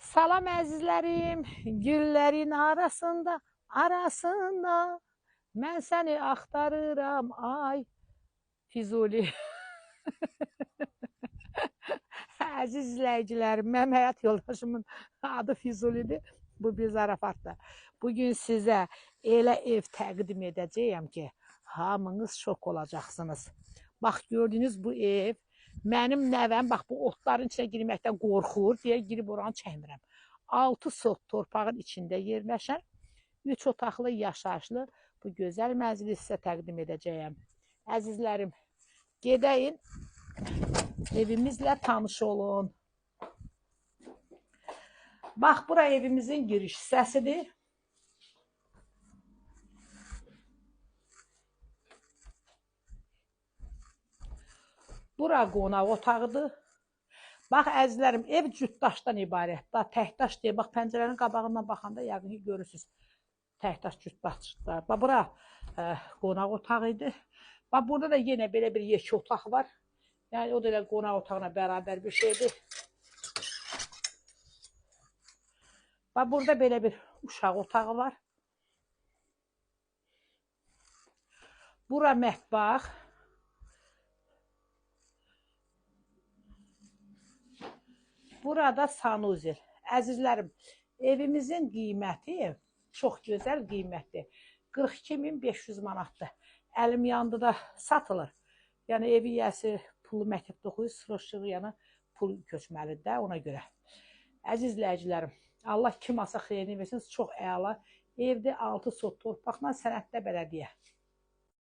Salam əzizlərim, güllərin arasında mən səni axtarıram, ay Füzuli. Əziz izləyicilərim, mənim həyat yoldaşımın adı Füzulidir. Bu bir zarafatdır. Bugün sizə elə ev təqdim edəcəyəm ki, hamınız şok olacaqsınız. Bax, gördünüz bu ev. Mənim nəvəm, bax, bu otların içine girməkdən qorxur deyə girib oranı çəkmirəm. 6 sot torpağın içində yerləşən 3 otaqlı yaşayışlı bu gözəl mənzili sizə təqdim edəcəyəm. Əzizlərim, gedəyin evimizlə tanış olun. Bax, bura evimizin giriş hissəsidir. Bura qonaq otağıdır. Bax, əzizlərim, ev cütdaşdan ibarət. Da təkdaş deyil. Bax, pəncərənin qabağından baxanda yəqin ki, görürsünüz. Təkdaş cütdaşlar. Bax, bura qonaq otağı idi. Bax, burada da yenə belə bir yekə otaq var. Yəni, o da elə qonaq otağına bərabər bir şeydir. Bax, burada belə bir uşaq otağı var. Bura mətbax. Burada sanuzel. Əzizlərim, evimizin qiyməti çox gözəl qiymətdir. 42.500 manatdır. Əlim yandı da satılır. Yəni, evi yiyəsi pulu məktəbdə oxuyur, sırışığı yəni pul köçməlidir də ona görə. Əziz izləyicilərim, Allah kim alsa xeyrini versin, çox əla. Evdə 6 sot torpaqla sənəddə bələdiyyə.